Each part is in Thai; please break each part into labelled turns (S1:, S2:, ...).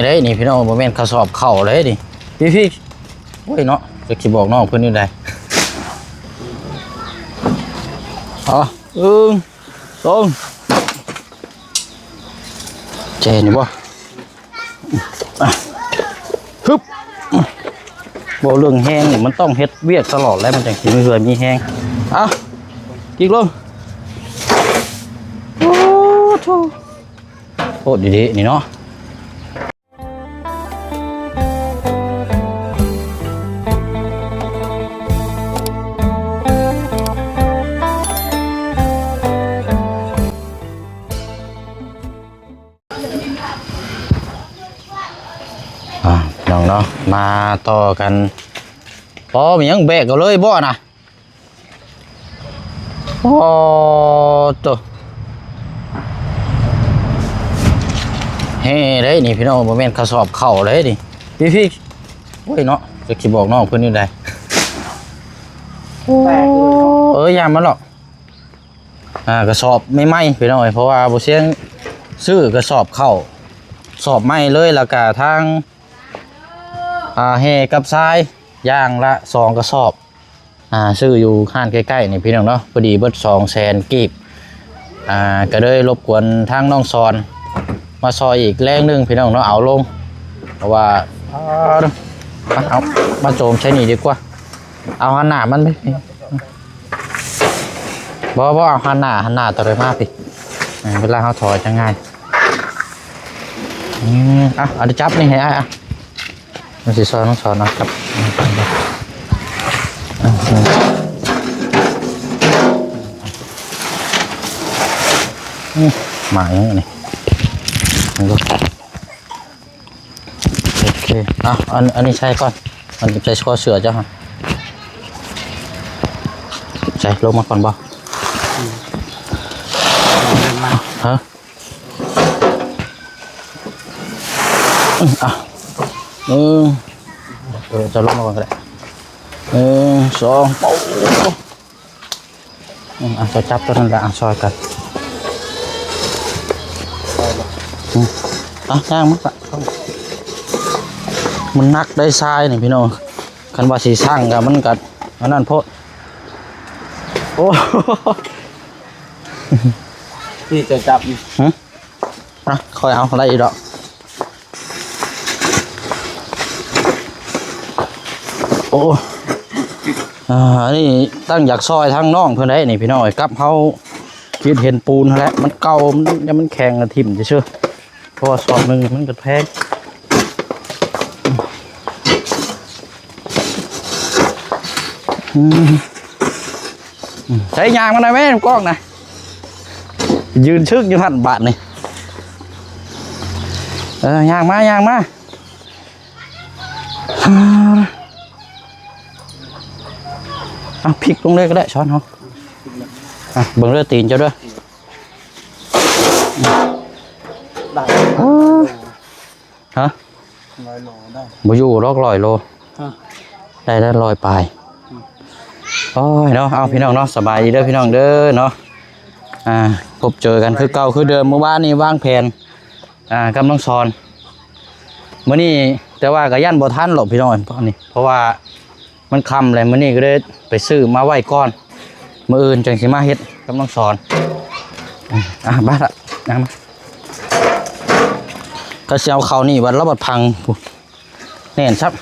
S1: đấyนี่พี่น้องโมเมนต์เขาสอบเข่าเลยดิพี่โอ้ยเนาะจะขีบอกน้องเพื่อนนี่ได้อ๋อตรงเจนี่บ่ฮึบบ่เรื่องแห้งนี่มันต้องเฮ็ดเวียกตลอดแล้วมันจังสิมีเหือมีแห้งกิ๊กลงโอ้โธ่โคตรดีๆนี่เนาะน้องเนาะมาต่อกันพอมียังแบกกันเลยบ่นะโอ้ตัวเฮ้ได้นี่พี่น้องโมเมนต์เขาสอบเข่าเลยดิพี่โอ้ยเนาะจะขีบอกน้องเพื่อนนี่ได้ยามมันหรอกกระสอบไม่ไหมพี่น้องเพราะว่าบุเชียงซื้อกระสอบเข่าสอบไหมเลยแล้วก็ทางเฮกับทรายย่างละ2 กระสอบซื้ออยู่ห้างใกล้ๆนี่พี่น้องเนาะพอดีเบิด200,000 กีบก็เลยรบกวนทางน้องซอนมาซอยอีกแรงนึงพี่น้องเนาะเอาลงเพราะว่าเอามาโจมใช้นี่ดีกว่าเอาหันหน้ามันไหมบ่เอาหันหน้าต่อเลยมากพี่เวลาเขาถอยจะง่ายเอาดิจับนี่ให้มันสิซอยน้องซอนนะครับหมาอย่างนี้โอเคอันนี้ใช้ก่อนมันใช้ข้อเสือจ้ะฮะใช้ลงมาก่อนบ่ฮะจะลงมาก่อนก็ได้1 2จะจับตัวนั้นละซอยกันย่างมันนักได้ทรายนี่พี่น้องคันว่าสีสร้างกับมันกัดอันนั้นโพดโอ้
S2: ที่จะจับ
S1: คอยเอาอะไรอีกดอกโอ้นี่ตั้งอยากซอยทั้งน้องเพื่อนได้นี่พี่น้องกับเขาคิดเห็นปูนแล้วมันเก่ามันแข็งกระถิ่มจะเชื่อเพราะว่าซอยนึงมันกระแพงใช้ยางมาหน่อยไหมกล้องนะยืนชึกอยู่หันบาทนี่ยางมาพลิกลงเลยก็ได้ช้อนเขาเบิ่งเลือดตีนเจ้าด้วยฮะ100 โลได้บ่อยู่100 โลได้100 ปลายโอ้ยเนาะเอาพี่น้องเนาะสบายดีเด้อพี่น้องเด้อเนาะพบเจอกันคือเก่าคือเดิมเมื่อวานนี้วางแผนกำลังสอนมื้อนี้แต่ว่าก็ยันบ่ทันหรอกพี่น้องตอนนี้เพราะว่ามันคำเลยมื้อนี้ก็เลยไปซื้อมาไว้ก่อนมื้ออื่นจังสิมาเฮ็ดกำลังสอนบ้าละนะก็สิเอาเขานี่วันละบัดพังแน่นซับ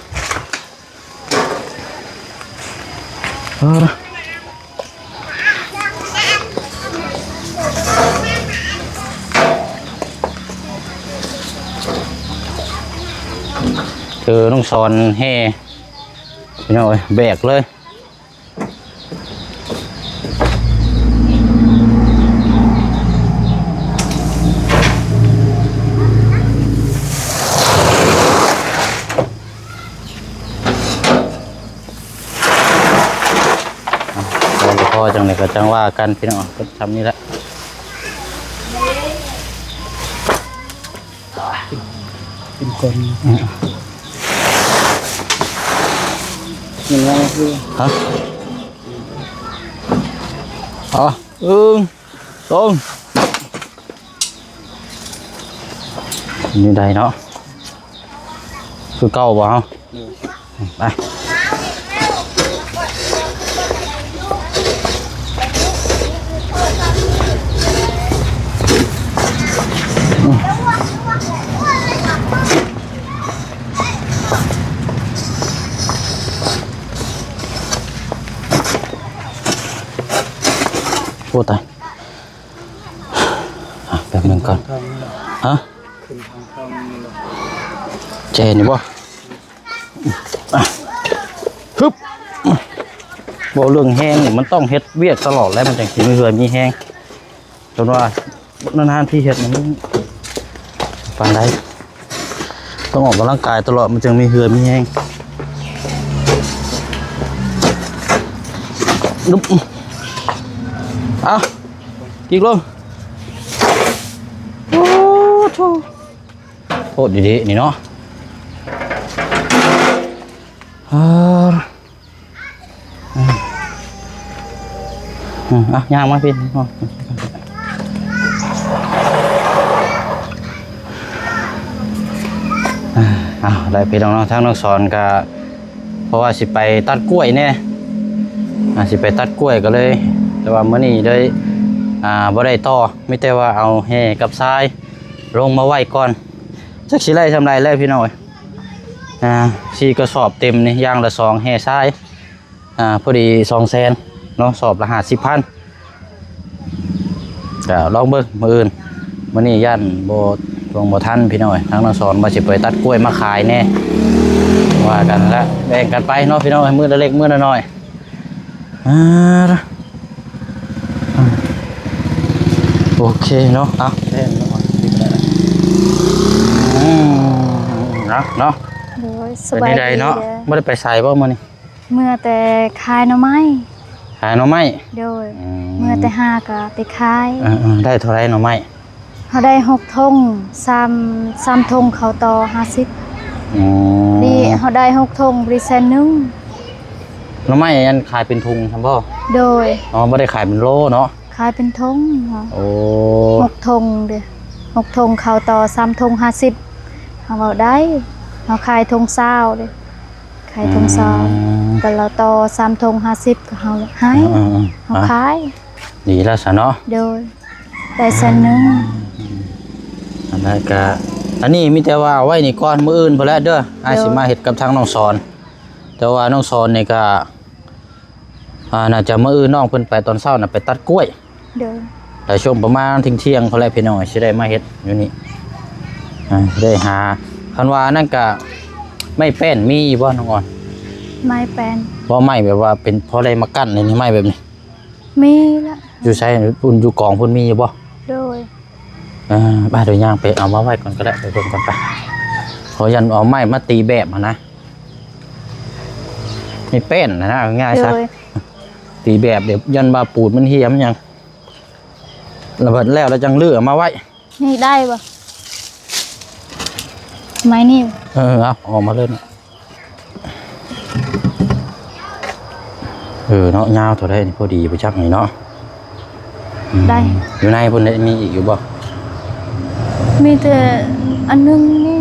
S1: ต้องสอนแห่พี่น้อยแบกเลยพอจังเลยก็จังว่ากันพี่น้องก็ทำนี่แหละเป็นคนยังไงคือฮะตรงนี่ได้เนาะ คือเก่าบ่เฮาไปโอ้ตายแป๊บนึงก่อนฮะเจนี่บ่ฮึบบ่เรื่องแห้งนี่มันต้องเฮ็ดเวียกตลอดแล้วมันจังสิไม่เคยมีแห้งจนว่านานๆที่เฮ็ดมันปานใดต้องออกกำลังกายตลอดมันจึงมีเหือมีแห้งนุ๊บเอาอีกลงโอ้โธ่โคตรดีๆนี่เนาะย่างมาพี่ได้พี่น้องๆทั้งน้องสอนก็เพราะว่าสิไปตัดกล้วยเนี่ยสิไปตัดกล้วยก็เลยแต่ว่ามื้อนี้ได้บ่ได้ต่อไม่แต่ว่าเอาแห่กับทรายลงมาไว้ก่อนจักสิไล่ทำไรแล้วพี่น้อง4กระสอบเต็มนี่ย่างละ2แห่ทรายพอดี200,000เนาะสอบละ50,000ก็ลองเบิ่งมื้ออื่นมื้อนี้ย่านบ่ลงบ่ทันพี่น้อยทั้งน้องสอนมาสิไปตัดกล้วยมาขายแน่ว่ากันแล้วแบ่งกันไปเนาะพี่น้อยมื้อละเล็กมื้อละน้อยโอเคเนาะเอาแท่นเนาะ
S2: โดยสบายดี
S1: เนาะไม่ได้ไปใส่บ่มื้อนี้
S2: เมื่อแต่ขายหน่อไม้
S1: ขายหน่อไม้
S2: โดยเมื่อแต่หาก็ไปขาย
S1: ได้เท่าไรหน่อไม้
S2: เขาได้6 ธง3 ธงเขาต่อ50นี่เขาได้6 ธงบริษัทนึง
S1: หน่อไม้ยันขายเป็นถุงครับบ่
S2: โดย
S1: ไม่ได้ขายเป็นโลเนาะ
S2: ขายเป็นธง
S1: โอ้
S2: 6 ธงเด้อ6 ธงเขาต่อ3 ธง50เขาเอาได้เขาขายธง20เด้อขายธง20ก็เราต่อ3 ธง50ก็เขาให้เขาขาย
S1: ดีแล้วซะเนาะ
S2: โดยได้เส้นนึง
S1: อันนั้นก็อันนี้มีแต่ว่าไว้นี่ก่อนมื้ออื่นพุ่นแล้วเด้ออ้ายสิมาเฮ็ดกับทางน้องสอนแต่ว่าน้องสอนนี่ก็น่าจะมื้ออื่นน้องเพิ่นไปตอนเช้าน่ะไปตัดกล้วย
S2: เด้อ
S1: แต่ช่วงประมาณเที่ยงพุ่นแล้วพี่น้องสิได้มาเฮ็ดอยู่นี่ได้หาคันว่านั่นก็ไม่แป้นมีบ่น้องอ่อน
S2: ไม้แป้น
S1: บ่ไม้แบบว่าเป็นพอได้มากั้นนี่ไม้แบบนี้
S2: มีละ
S1: อยู่ใช้พุ่นอยู่กองพุ่นมีอยู่บ่
S2: โดย
S1: บ้านเดี๋ยวย่างไปเอามาไว้ก่อนก็ได้ไปเบิ่งก่อนไปขอยันเอาไม้มาตีแบบนะไม่เป็นนะง่ายซะตีแบบเดี๋ยวยันบาปูดมันเหี้ยมยังระเบิดแล้วจังเลือกมาไว้
S2: นี่ได้ปะไม้นี่
S1: เอาออกมาเลยเนาะยาวตัวได้นี่พอดีไปชักหน่อยเนาะ
S2: ได้
S1: อยู่ในพุ่นได้มีอีกอยู่บ่
S2: มีแต่อันนึงนี่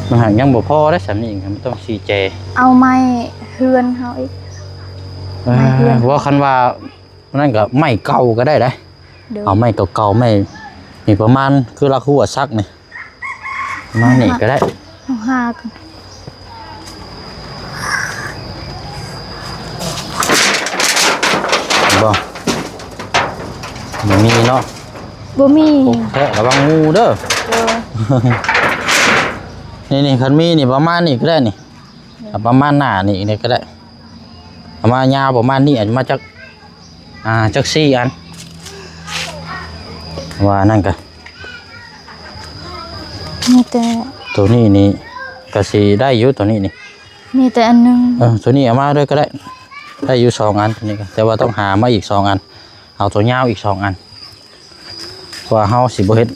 S1: มันหางยังบ่พอได้สำนี่ครับต้องซีเจ
S2: เอาไม้เฮือนเขาอีก
S1: ว่าคันว่านั่นก็ไม้เก่าก็ได้เอาไม้เก่าๆไม้นี่ประมาณคือราคู่ซักนี่มานี่ก็ได้
S2: เอาหากัน
S1: บ่มีเนาะ
S2: บ่มี
S1: แท้ระวังงูเด้อนี่คันมีนี่ประมาณนี่ก็ได้นี่ประมาณหน้านี่ก็ได้ประมาณยาวประมาณนี้อาจจะมาจาก4 อันว่านั่นกัน
S2: มีแต่
S1: ตัวนี้นี่ก็สิได้อยู่ตัวนี้นี่
S2: มีแต่อันนึง
S1: ตัวนี้เอามาด้วยก็ได้อยู่2 อันตัวนี้ก็แต่ว่าต้องหามาอีก2 อันเอาตัวยาวอีก2 อันเพราะเฮาสิบ่เฮ็ด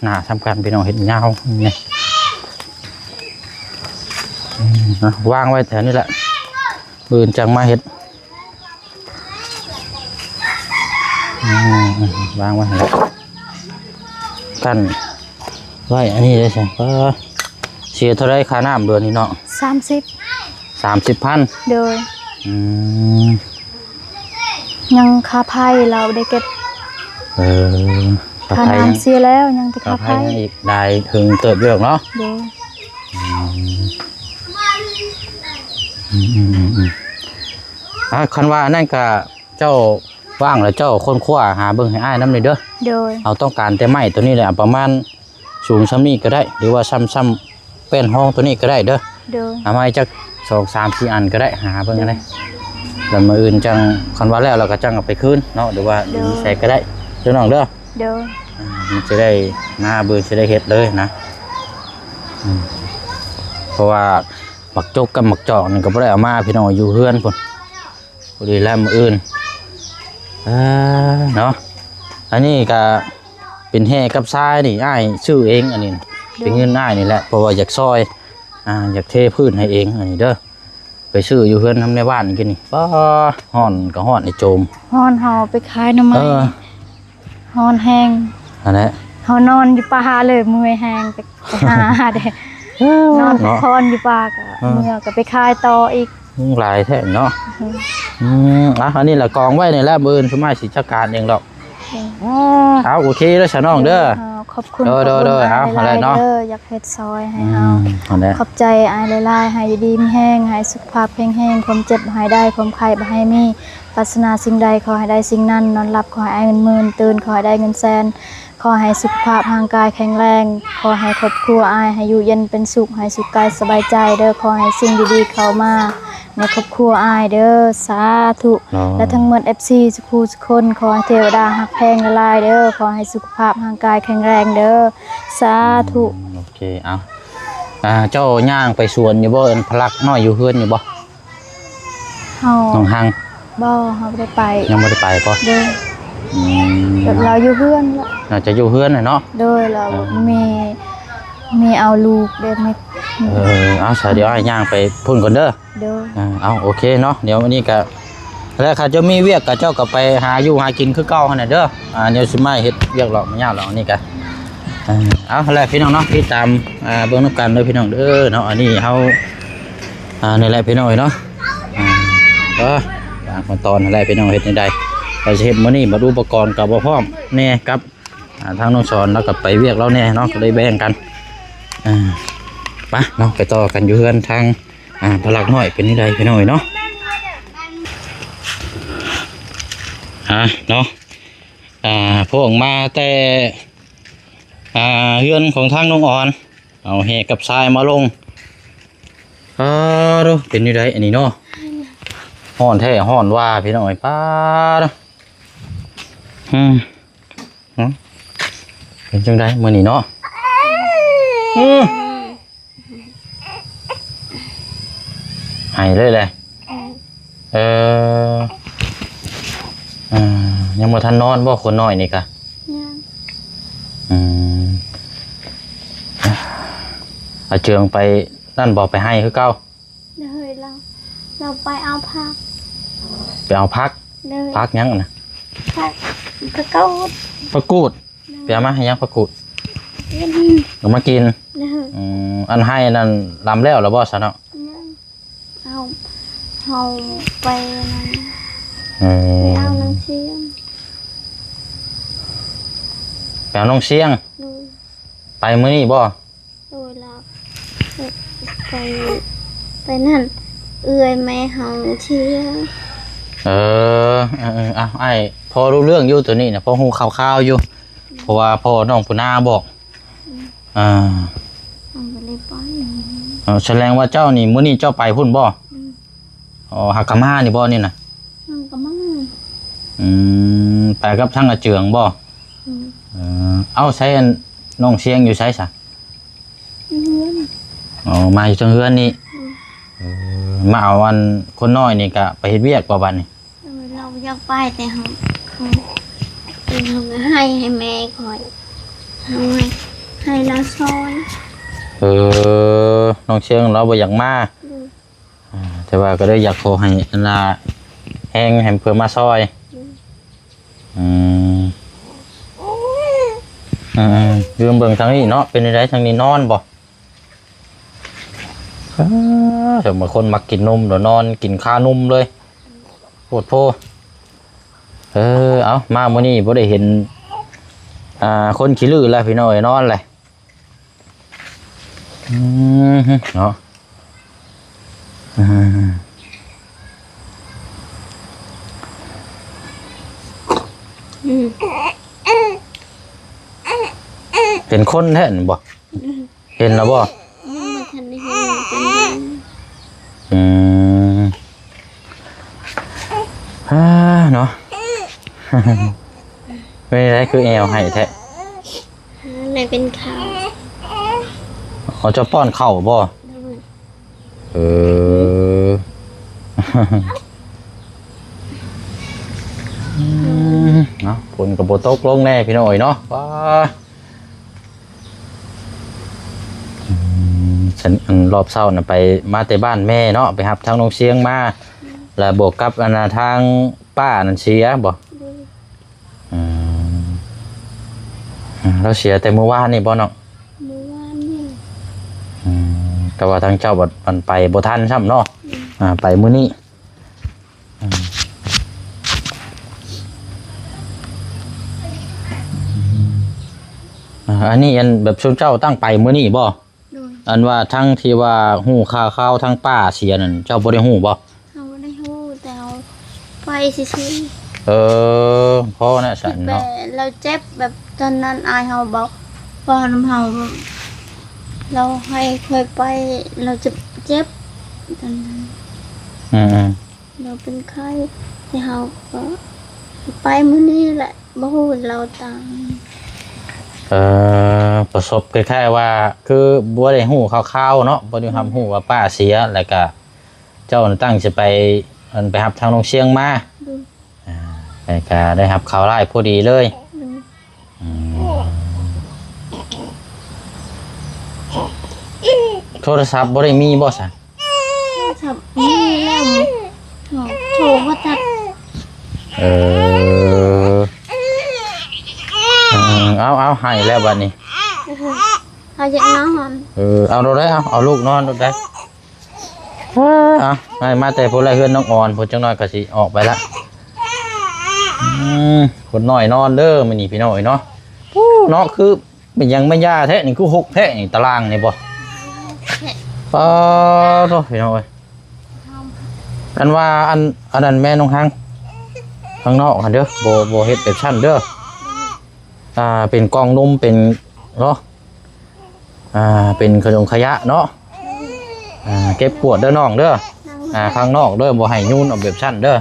S1: หน้าทำการพี่น้องเฮ็ดยาวนี่วางไว้แถวนี้แหละปืนจังมาเฮ็ดวางไว้กันไว้อันนี้เลยใช่ปะ เสียเท่าไรค่าน้ำเดือนนี้เนาะ
S2: 30
S1: 30,000
S2: โดย
S1: อืม
S2: ยังค่าไผ่เราได้เก็บ
S1: เออ
S2: ค่าน้ำเสียแล้วยังแต่ค่าไผ่
S1: อีกได้ถึงเติบเยอะเนาะ
S2: โดย
S1: คันว่านั่นก็เจ้าว่างแล้วเจ้าค้นคว้าหาเบิ่งให้อ้ายนำเลยเด้อ
S2: โดย
S1: เอาต้องการแต่ไม้ตัวนี้แหละประมาณสูงซ้ำนี้ก็ได้ หรือว่าซ้ำเป็นห้องตัวนี้ก็ได้เด้อ
S2: โดย
S1: เอาไม้จัก2 3 4 อันก็ได้หาเบิ่งก็ได้แล้วมื้ออื่นจังคันว่าแล้วเราก็จังเอาไปคืนเนาะหรือว่าใส่ก็ได้เด้อน้องเด้อ
S2: โดย
S1: มันจะได้หน้าเบื่อจะได้เฮ็ดเลยนะเพราะว่าหมักจกกับหมักจอกนี่ก็บ่ได้เอามาพี่น้องอยู่เฮือนพุ่นพอดีแล้วมื้ออื่นเนาะอันนี้ก็เป็นแห่กับทรายนี่อ้ายชื่อเองอันนี้เป็นเงินอ้ายนี่แหละเพราะว่าอยากซอยอยากเทพื้นให้เองอันนี้เด้อไปซื้ออยู่เฮือนทำในบ้านกินนี่ป้าฮ้อนก็ฮ้อนไอ้โจม
S2: ฮอนเฮาไปขายหน่อไม้ฮอนแห้ง
S1: อันนั้น
S2: เฮานอนอยู่ป่าเลยเมื่อยแห้งไปหาเด้นอนพักผ่อนอยู่ป่าก็เมื่อก็ไปขายต่ออีก
S1: หลายแท้เนาะอันนี้แหละกองไว้ในแลบมือสมัยสิจัดการเองดอกเอาโอเคแล้วฉันน้องเด้อ
S2: ขอบคุณ
S1: เอาอะไรเนาะ
S2: อยากเฮ็ดซอยให้เฮา
S1: อันนี้
S2: ขอบใจอายหลายๆให้อยู่ดีมีแห้งให้สุขภาพแข็งแรงความเจ็บหายได้ความไข้บ่ให้มีปรารถนาสิ่งใดขอให้ได้สิ่งนั้นนอนหลับขอให้อายเงินหมื่นตื่นขอให้ได้เงินแสนขอให้สุขภาพร่างกายแข็งแรงขอให้ครอบครัวอายให้อยู่เย็นเป็นสุขให้สุขกายสบายใจเด้อขอให้สิ่งดีๆเข้ามาในครอบครัวอายเด้อสาธุและทั้งหมด FC ทุกคนขอให้เทวดาฮักแพงละลายเด้อขอให้สุขภาพร่างกายแข็งแรงเด้อสาธุ
S1: โอเคเอาเจ้าย่างไปสวนอยู่บ่เอิ้นพลักน้อยอยู่เฮือนอยู่บ่
S2: เฮา
S1: น้องหัง
S2: บ่เฮาบ่ได้ไป
S1: ยังบ่ได้ไปป่ะ
S2: เด้อเราอยู่เพื่อนละ
S1: น่าจะอยู่เฮือนน่ะเนาะ
S2: โดยเรามีเอาลูกเด็กไม่
S1: เอาซะเดี๋ยวให้ย่างไปพุ่นก่อนเด้อ
S2: โดย
S1: เอาโอเคเนาะเดี๋ยววันนี้ก็แล้วค่ะเจ้ามีเวียกกับเจ้าก็ไปหาอยู่หากินคือเก่าหั่นน่ะเด้อเดี๋ยวสิมาเฮ็ดเวียกหรอกไม่ยากหรอกอันนี้ก็เอาแล้วพี่น้องเนาะติดตามเบิ่งนำกันเด้อพี่น้องเด้อเนาะอันนี้เฮานี่แหละพี่น้องเนาะบางขั้นตอนอะไรพี่น้องเฮ็ดได้เราจะเฮ็ดมื้อนี้มาดูอุปกรณ์กับบ่พร้อมแน่ครับทางน้องสอนแล้วก็ไปเวียกเราแน่เนาะก็เลยแบ่งกันไปเนาะไปต่อกันอยู่เฮือนทางพลักน้อยเป็นนี่ใดพี่น้องเนาะเนาะพวกมาแต่เฮือนของทางน้องอ่อนเอาแหกับทรายมาลงดูเป็นนี่ใดอันนี้เนาะฮ้อนแท้ฮ้อนว่าพี่น้องป้าเนาะเป็นจังไดมื้อนี้เนาะให้เลยแหละยังบ่ทันนอนบ่คนน้อยนี่กะเอาเจืองไปนั่นบ่ไปให้คือเก่า
S2: เลยเราไปเอาผัก
S1: ไปเอาพัก
S2: เลย
S1: พักยังน่ะ
S2: ผักกระกูด
S1: ผักกูดไปเอามาให้ยังผักกูดเอามากิน
S2: เลย
S1: อันให้นั่นลำแล้วบ่ซะเนาะ
S2: เอาไปนั่นเอาน้ำเชียง
S1: ไปเอาน้องเสียง
S2: ดู
S1: ไปมื้อนี้บ่
S2: ดูแล้วไปนั่นเอื้อยแม่เฮาเชียง
S1: ไอ้พอรู้เรื่องอยู่ตัวนี้นะพอหูข่าวๆอยู่เพราะว่าพ่อน้องปุนาบอก
S2: เอาไปเลยไป
S1: แสดงว่าเจ้านี่มื้อนี้เจ้าไปพุ่นบ่หักกะมานี่บ่นี่น่ะ
S2: มันก็มั่ง
S1: ไปกับทั้งอาเจืองบ่เอาใช้น้องเสียงอยู่ใช้ซะ
S2: เฮือน
S1: มาอยู่จังเฮือนนี่มาเอาอันคนน้อยนี่ก็ไปเฮ็ดเวียกบ่บัดนี้
S2: เราอยากไปแต่เขาให้แม่คอยให้เราซอย
S1: น้องเชียงเราบ่อยากมาแต่ว่าก็ได้อยากขอให้อันน่ะแห้งให้เพิ่นมาซอยยืมเบิ่งทางนี้เนาะเป็นไดทางนี้นอนบ่ สมมติคนมักกินนมเดี๋ยวนอนกินข้าวนมเลยปวดโพเอามามื้อนี้บ่ได้เห็นคนขี้ลือแล้วพี่น้อยนอนเลยเนาะเป็นคนแท้นบ่เห็นแล้วบ่
S3: ไม่ทันได้เห็นเป็น
S1: เนาะไม่ได้คือแอวให้แท้
S3: อะไรเป็นข่าว
S1: เขาจะป้อนข้าวบ่เนาะฝนกับโบตกลงแน่พี่น้อยเนาะว้าฉันรอบเช้าน่ะไปมาแต่บ้านแม่เนาะไปรับทางน้องเสียงมาแล้วบวกกับทางป้านั่นเสียบ่เราเสียแต่เมื่อวานนี่บ่เนาะ
S3: เมื่อวานนี่
S1: แต่ว่าทางเจ้าบัดไปบ่ทันซ้ำเนาะไปมื้อนี้อันนี้อันแบบชุมเจ้าตั้งไปมื้อนี้บ่อันว่าทั้งที่ว่าฮู้ข่าวทั้งป้าเสียนั่นเจ้าบ่ได้ฮู้บ่
S3: เขาได้ฮู้แต่เอาไปซื่อ
S1: เพราะน่ะสั่นเนาะ
S3: เราเจ็บแบบตอนนั้นอายเฮาบอกว่าน้ำเฮาเราให้เคยไปเราจะเจ็บตอนนั้นเราเป็นไข้ที่เฮาก็ไปมื้อนี้แหละบ่ฮู้เราตาย
S1: ประสบคล้ายๆว่าคือบ่ได้ฮู้ข่าวๆเนาะบ่ได้ฮู้ว่าป้าเสียแล้วก็เจ้าตั้งสิไปรับทางโรงเชียงมาแล้วก็ได้รับข่าวร้ายพอดีเลยโทรศัพท์บ่ได้มีบ่ซะ
S3: ครับนี่แล้วโทรบ่ทัน
S1: เอาให้แล้วบัดนี้
S3: เอาจากนอน
S1: เอาเราได้เอาลูกนอนเราได้ให้มาแต่พวกไรเฮือนน้องอ่อนพวกจังน้อยก็สิออกไปละคนน้อยนอนเด้อมื้อนี้พี่น้อยเนาะเนาะคือมันยังไม่ย่าแท้นี่คือ6แท้นี่ตารางนี่บ่โตพี่น้อยอันว่าอันนั้นแม่น้องหังข้างนอกหั่นเด้อบ่เฮ็ดแบบชั้นเด้อเป็นกองนมเป็นเนาะเป็นขยงขยะเนาะเก็บขวดเด้อน้องเด้อข้างนอกเด้อบ่ให้ยุ่นเอาแบบชั้นเด้อ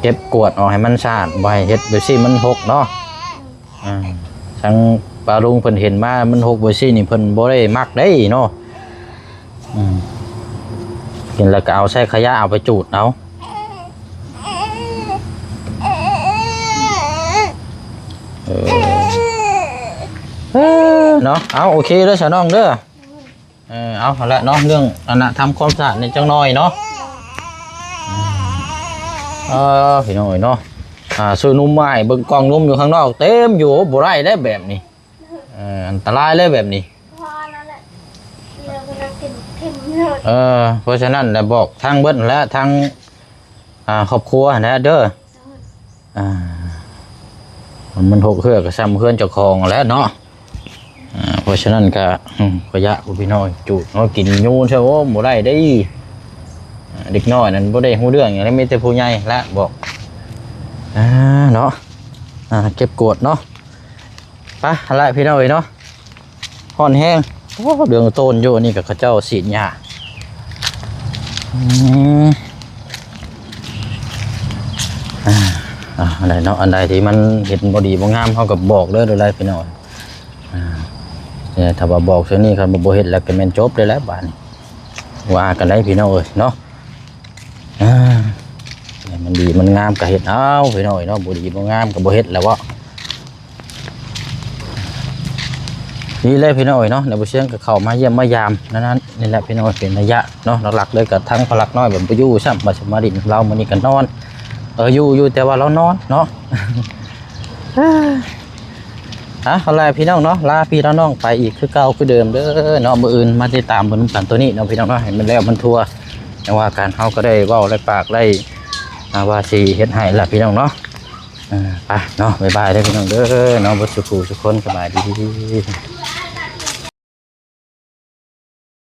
S1: เก็บกวดออกให้มันสะอาดบ่ให้เฮ็ดแบบซี่มันหกเนาะทั้งปลาลุงเพิ่นเห็นมามันหกแบบซี่นี่เพิ่นบ่ได้มักได้เนาะกินแล้วก็เอาใส่ขยะเอาไปจูดเอาเนาะเอาโอเคเด้อชาวน้องเด้อเอาละเนาะเรื่องทำความสะอาดในจังน้อยเนาะพี่น้อยเนาะซื้อนุ่มใหม่เบิ่งกล่องนุ่มอยู่ข้างนอกเต็มอยู่บ่ได้ได้แบบนี้อันตรายเลยแบบนี้เพราะฉะนั้นแหละบอกทางเบิ้ลและทางครอบครัวนะเด้อมันหกเฮือกก็ซ้ำเฮือนเจ้าของแล้วเนาะเพราะฉะนั้นก็ขยะพี่น้อยจูดเนาะกินยูนใช่ไหมบ่ได้ได้เด็กน้อยนั่นบ่ได้ฮู้เรื่องอย่างนี้มีแต่ผู้ใหญ่ละบอกเนาะเก็บกวดเนาะไปอะไรพี่น้อยเนาะห่อนแห้งเดืองต้นอยู่นี่กับข้าเจ้าสีดหญ้าอะไรเนาะอันใดที่มันเห็นบ่ดีบ่งามเขากับบอกเลยอะไรพี่น้อยเนี่ยถ้าว่าบอกเช่นนี้ครับบ่เห็นแล้วก็แม่นจบเลยแล้วบ้านว่ากันได้พี่น้อยเนาะมันดีมันงามก็เห็ดเอาพี่น้อยเนาะบ่ดีบ่งามก็บ่เห็ดแล้ววะนี่เลยพี่น้อยเนาะในบ่เชียงก็เข้ามาเยี่ยมมายามนั้นนี่แหละพี่น้อยเป็นระยะเนาะหลักๆเลยกับทั้งพลักน้อยแบบบ่อยู่ซ้ำบ่สมาดินเรามื้อนี้ก็นอนอยู่แต่ว่าเรานอนเนาะ เอาล่ะพี่น้องเนาะลาพี่น้องไปอีกคือเก่าคือเดิมเด้อเนาะมื้ออื่นมาติดตามเบิ่งกันตัวนี้เนาะพี่น้องเนาะให้มันแล้วมันทั่วแต่ว่าการเฮาก็ได้เว้าได้ปากได้ว่าสิเฮ็ดให้ล่ะพี่น้องเนาะไปเนาะบ๊ายบายเด้อพี่น้องเด้อเนาะบ่สุขสุขคนสบายดี